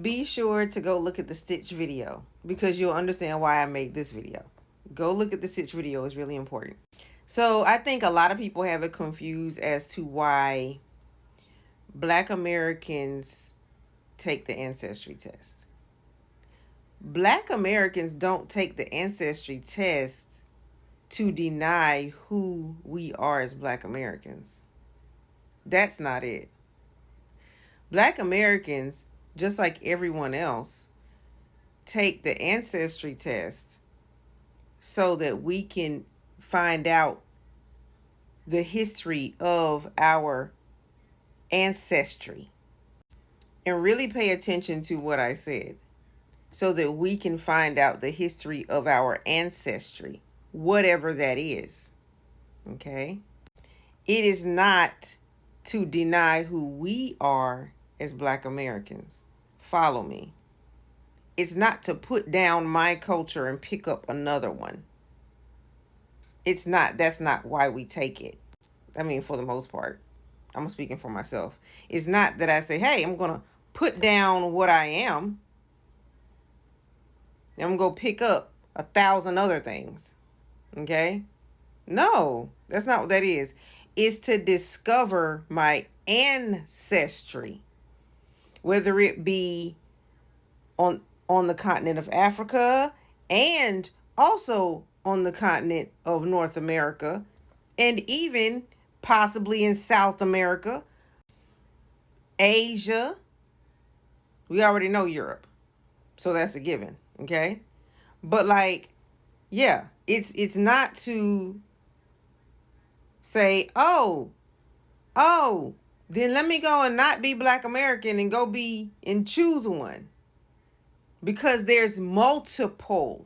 be sure to go look at the Stitch video because you'll understand why I made this video. Go look at the Stitch video, it's really important. So I think a lot of people have it confused as to why Black Americans take the Ancestry test. Black Americans don't take the Ancestry test to deny who we are as Black Americans. That's not it. Black Americans, just like everyone else, take the Ancestry test so that we can find out the history of our ancestry. And really pay attention to what I said, so that we can find out the history of our ancestry, whatever that is. Okay? It is not to deny who we are as Black Americans. Follow me. It's not to put down my culture and pick up another one. It's not. That's not why we take it. I mean, for the most part, I'm speaking for myself. It's not that I say, hey, I'm going to put down what I am. I'm going to pick up 1,000 other things. Okay? No, that's not what that is. It's to discover my ancestry, whether it be on the continent of Africa and also on the continent of North America, and even possibly in South America, Asia. We already know Europe, so that's a given. Okay, but like, yeah, it's not to say, oh, then let me go and not be Black American and go be and choose one. Because there's multiple.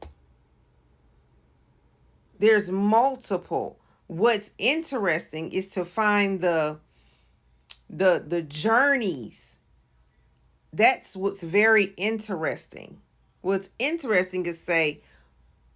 There's multiple. What's interesting is to find the journeys. That's what's very interesting. What's interesting is say,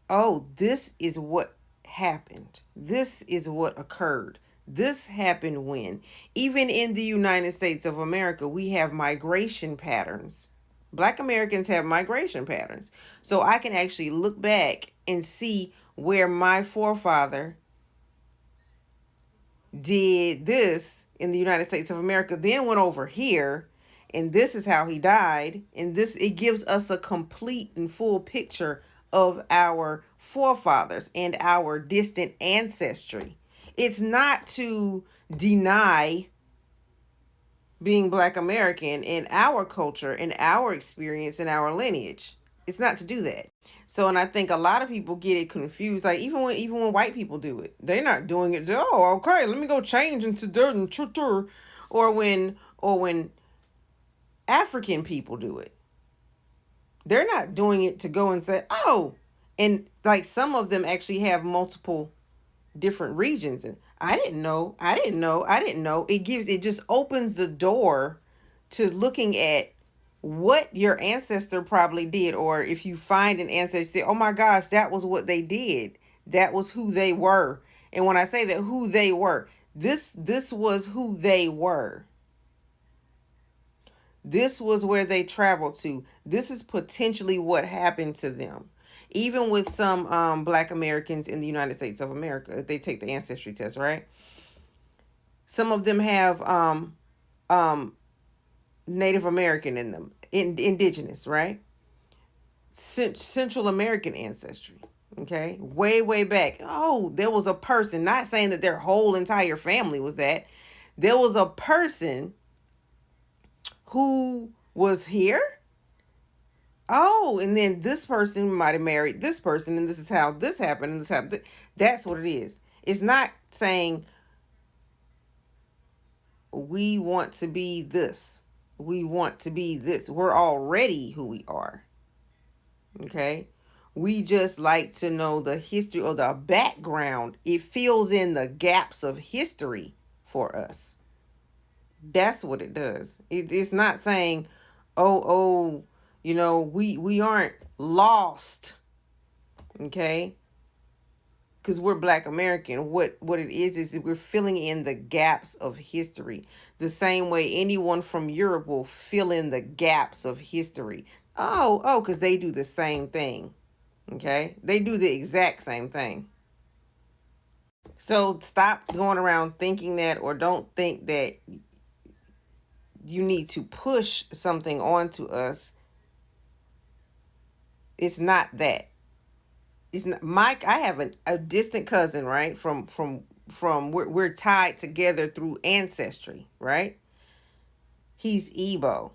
oh, this is what happened. This is what occurred. This happened when. Even in the United States of America, we have migration patterns. Black Americans have migration patterns. So I can actually look back and see where my forefather did this in the United States of America, then went over here, and this is how he died. And this, it gives us a complete and full picture of our forefathers and our distant ancestry. It's not to deny being Black American in our culture, in our experience, in our lineage. It's not to do that. So, and I think a lot of people get it confused. Like even when white people do it, they're not doing it. Oh, okay, let me go change into dirt and tutor. Or when African people do it, they're not doing it to go and say, oh, and like some of them actually have multiple different regions. And I didn't know. It just opens the door to looking at what your ancestor probably did. Or if you find an ancestor, say, oh my gosh, that was what they did. That was who they were. And when I say that, who they were, this was who they were. This was where they traveled to. This is potentially what happened to them. Even with some Black Americans in the United States of America, they take the Ancestry test, right? Some of them have Native American in them, indigenous, right? Central American ancestry, okay? Way back. Oh, there was a person, not saying that their whole entire family was that. There was a person who was here. Oh, and then this person might have married this person, and this is how this happened, and this happened. That's what it is. It's not saying we want to be this. We want to be this. We're already who we are. Okay? We just like to know the history or the background. It fills in the gaps of history for us. That's what it does. It's not saying, oh, we aren't lost. Okay? because we're Black American. What it is we're filling in the gaps of history. The same way anyone from Europe will fill in the gaps of history. Oh, because they do the same thing. Okay? They do the exact same thing. So stop going around thinking that, or don't think that you need to push something onto us. It's not that. It's not Mike. I have a distant cousin, right? From we're tied together through ancestry, right? He's Igbo.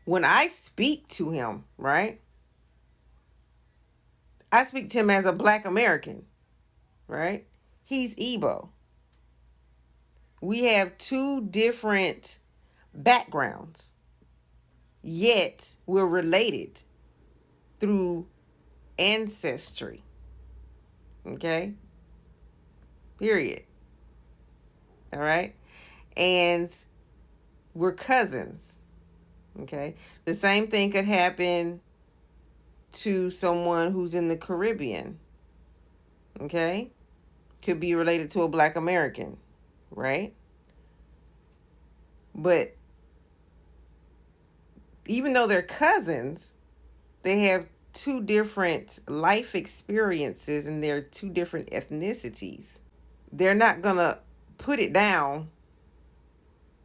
When I speak to him, right? I speak to him as a Black American, right? He's Igbo. We have two different backgrounds, yet we're related through ancestry. Okay? Period. All right? And we're cousins. Okay? The same thing could happen to someone who's in the Caribbean. Okay? Could be related to a Black American, right? But even though they're cousins, they have two different life experiences and they're two different ethnicities. They're not going to put it down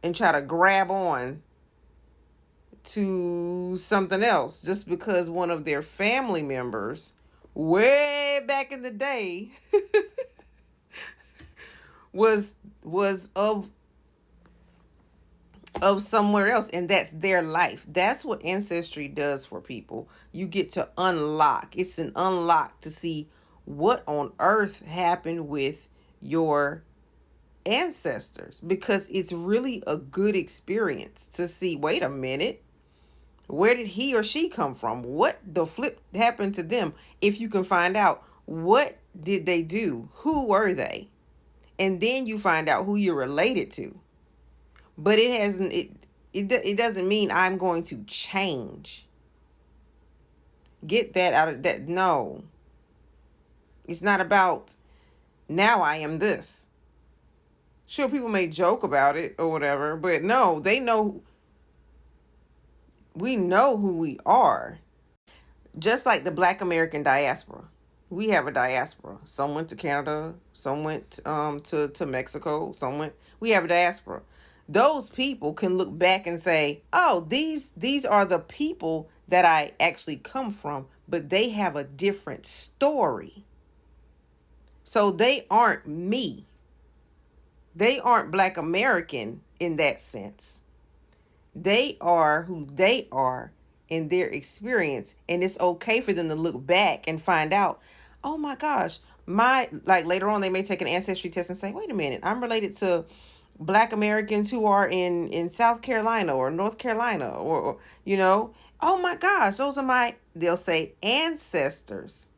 and try to grab on to something else just because one of their family members way back in the day was of somewhere else, and that's their life. That's what ancestry does for people. You get to unlock. It's an unlock to see what on earth happened with your ancestors, because it's really a good experience to see, wait a minute, where did he or she come from? What the flip happened to them? If you can find out, what did they do? Who were they? And then you find out who you're related to. But it doesn't mean I'm going to change. Get that out of that. No. It's not about now I am this. Sure, people may joke about it or whatever, but no, we know who we are. Just like the Black American diaspora. We have a diaspora. Some went to Canada, some went to Mexico, we have a diaspora. Those people can look back and say, oh, these are the people that I actually come from, but they have a different story. So they aren't me. They aren't Black American in that sense. They are who they are in their experience. And it's okay for them to look back and find out, oh my gosh, later on they may take an ancestry test and say, wait a minute, I'm related to Black Americans who are in South Carolina or North Carolina or oh my gosh, they'll say ancestors.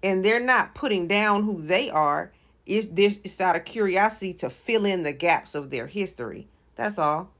And they're not putting down who they are. It's out of curiosity to fill in the gaps of their history. That's all.